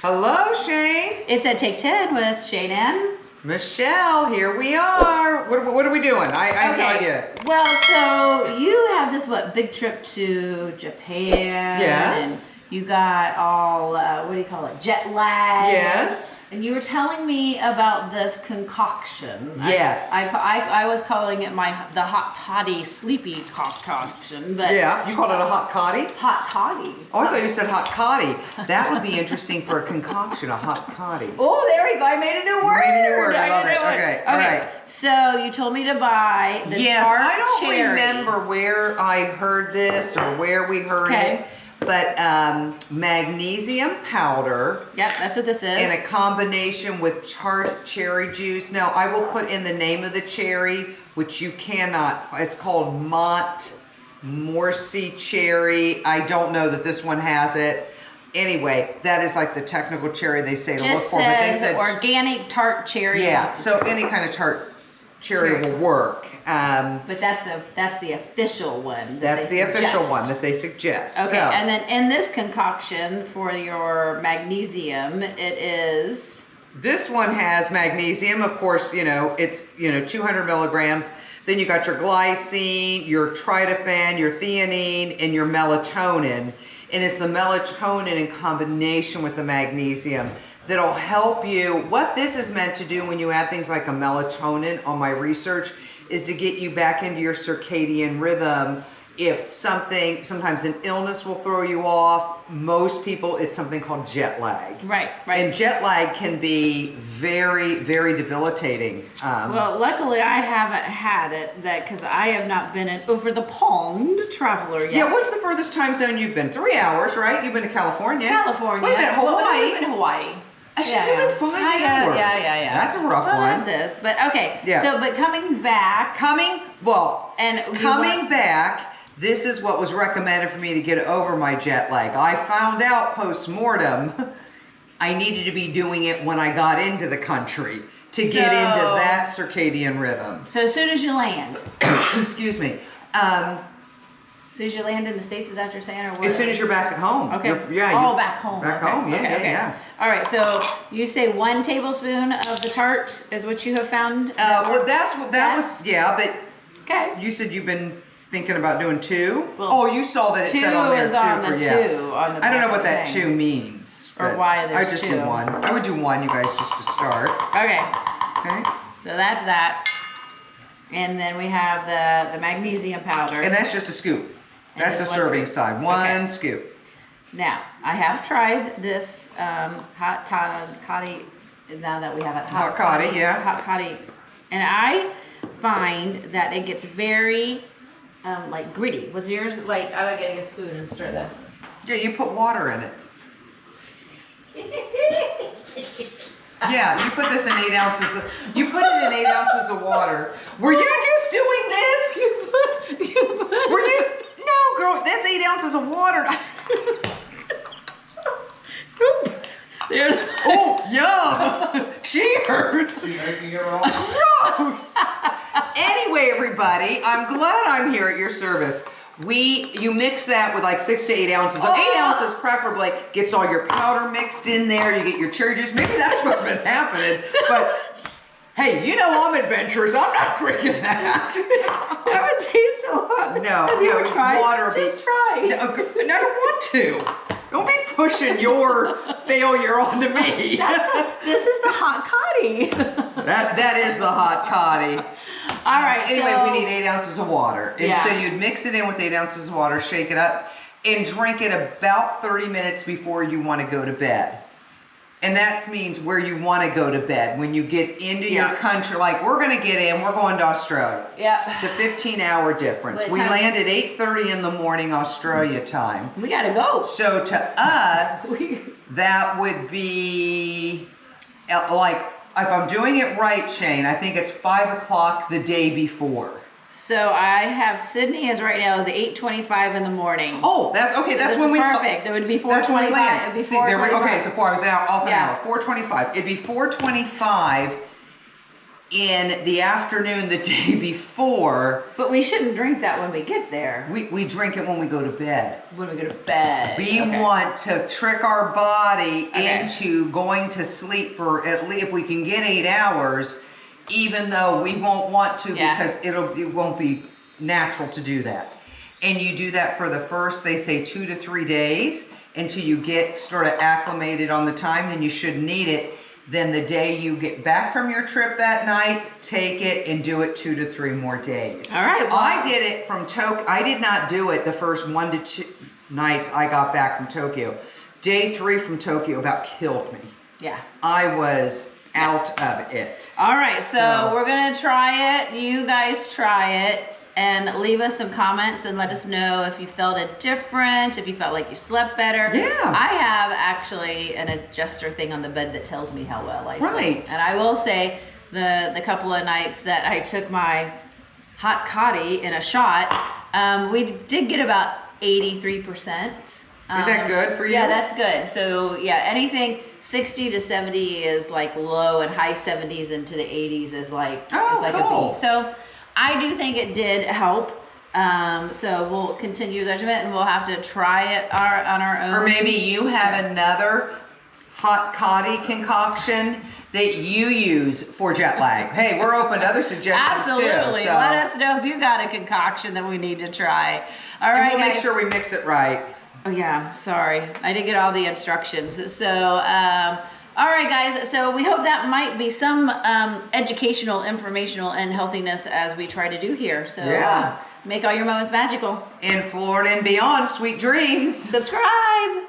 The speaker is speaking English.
Hello, Shane. It's at Take 10 with Shane and Michelle. Here we are. What are we doing? I have no idea. Well, so you have this big trip to Japan. Yes. And you got all what do you call it? Jet lag. Yes. And you were telling me about this concoction. Yes. I was calling it the hot toddy sleepy concoction, but yeah, you called it a hot toddy? Hot toddy. Oh, I thought you said hot toddy. That would be interesting for a concoction, a hot toddy. Oh, there we go. I made a new word. You made a new word. I love it. Okay. All right. So you told me to buy the Tart I don't cherry. remember where I heard this or where we heard it. But magnesium powder. Yep, that's what this is. In a combination with Tart cherry juice. Now, I will put in the name of the cherry, which you cannot. It's called Montmorency cherry. I don't know that this one has it. Anyway, that is like the technical cherry they say to look for. But they said organic Tart cherry. Yeah, so any kind of Tart cherry will work. But that's the official one. That's the official one that they suggest. Okay, and then in this concoction for your magnesium, it is. This one has magnesium, of course. It's 200 milligrams. Then you got your glycine, your tryptophan, your theanine, and your melatonin. And it's the melatonin in combination with the magnesium that'll help you. What this is meant to do when you add things like a melatonin on my research is to get you back into your circadian rhythm. If sometimes an illness will throw you off, most people, it's something called jet lag. Right. And jet lag can be very, very debilitating. Well, luckily I haven't had it because I have not been an over the pond traveler yet. Yeah, what's the furthest time zone you've been? 3 hours, right? You've been to California. California. Wait a minute, Hawaii. Well, you've been to Hawaii. I should have been 5 hours. Yeah. That's a rough one. That is. But okay. Yeah. So, but coming back. Coming back, this is what was recommended for me to get over my jet lag. I found out post-mortem I needed to be doing it when I got into the country to get into that circadian rhythm. So as soon as you land. Excuse me. As soon as you land in the States, is that what you're saying? Or what? As soon as you're back at home. Okay. Back home. Back home, yeah. All right, so you say 1 tablespoon of the Tart is what you have found? Well, that was, but okay. You said you've been thinking about doing 2? Well, you saw that it said on there 2 on the I don't know what that 2 means. Or why there's 2. I just do 1. I would do 1, you guys, just to start. Okay. Okay. So that's that. And then we have the magnesium powder. And that's just a scoop. That's the serving side. 1 scoop. Now, I have tried this hot toddy, now that we have it. Hot toddy, yeah. Hot toddy. And I find that it gets very, gritty. Was yours, I would get a spoon and stir this. Yeah, you put water in it. Yeah, you put this in 8 ounces. You put it in 8 ounces of water. Were you just doing this? Were you? No, girl, that's 8 ounces of water. There's. Oh, yum. Cheers. Gross. Anyway, everybody, I'm glad I'm here at your service. You mix that with 6 to 8 ounces. So 8 ounces preferably gets all your powder mixed in there. You get your cherry juice. Maybe that's what's been happening. But hey, I'm adventurous. I'm not drinking that. That would taste a lot. No, Have you ever tried? Water. Just try. No, I don't want to. Don't be pushing your failure onto me. This is the hot toddy. That is the hot toddy. All right. Anyway, we need 8 ounces of water. And so you'd mix it in with 8 ounces of water, shake it up, and drink it about 30 minutes before you want to go to bed. And that means where you want to go to bed. When you get into your country, we're going to get in, we're going to Australia. Yeah. It's a 15-hour difference. We land at 8:30 in the morning Australia time. We got to go. So to us, that would be if I'm doing it right, Shane, I think it's 5 o'clock the day before. So I have Sydney is right now is 8:25 in the morning. Oh, that's okay. That's when we perfect. It would be 4:25. It'd be 4:25. Okay, so 4 hours off an hour. 4:25. It'd be 4:25 in the afternoon the day before. But we shouldn't drink that when we get there. We drink it when we go to bed. When we go to bed. We Okay. want to trick our body Okay. into going to sleep for at least, if we can get 8 hours, even though we won't want to Yeah. because it won't be natural to do that. And you do that for the first, they say 2 to 3 days until you get sort of acclimated on the time, then you shouldn't need it. Then the day you get back from your trip that night, take it and do it 2 to 3 more days. All right. Well, I did it from Tokyo. I did not do it the first 1 to 2 nights I got back from Tokyo. Day 3 from Tokyo about killed me. Yeah. I was out of it. All right, so So- we're gonna try it. You guys try it and leave us some comments and let us know if you felt it different, if you felt like you slept better. Yeah. I have actually an adjuster thing on the bed that tells me how well I sleep. Right. And I will say the couple of nights that I took my hot toddy in a shot, we did get about 83%. Is that good for you? Yeah, that's good. So yeah, anything 60 to 70 is like low, and high 70s into the 80s is like cool. a B. So I do think it did help. So we'll continue the regimen, and we'll have to try it on our own. Or maybe you have another hot toddy concoction that you use for jet lag. Hey, we're open to other suggestions Absolutely. too. So. Let us know if you got a concoction that we need to try. All And right, we'll make guys. sure we mix it right. Oh yeah, sorry. I didn't get all the instructions. So, all right, guys. So we hope that might be some educational, informational, and healthiness as we try to do here. So Yeah. make all your moments magical. In Florida and beyond, sweet dreams. Subscribe.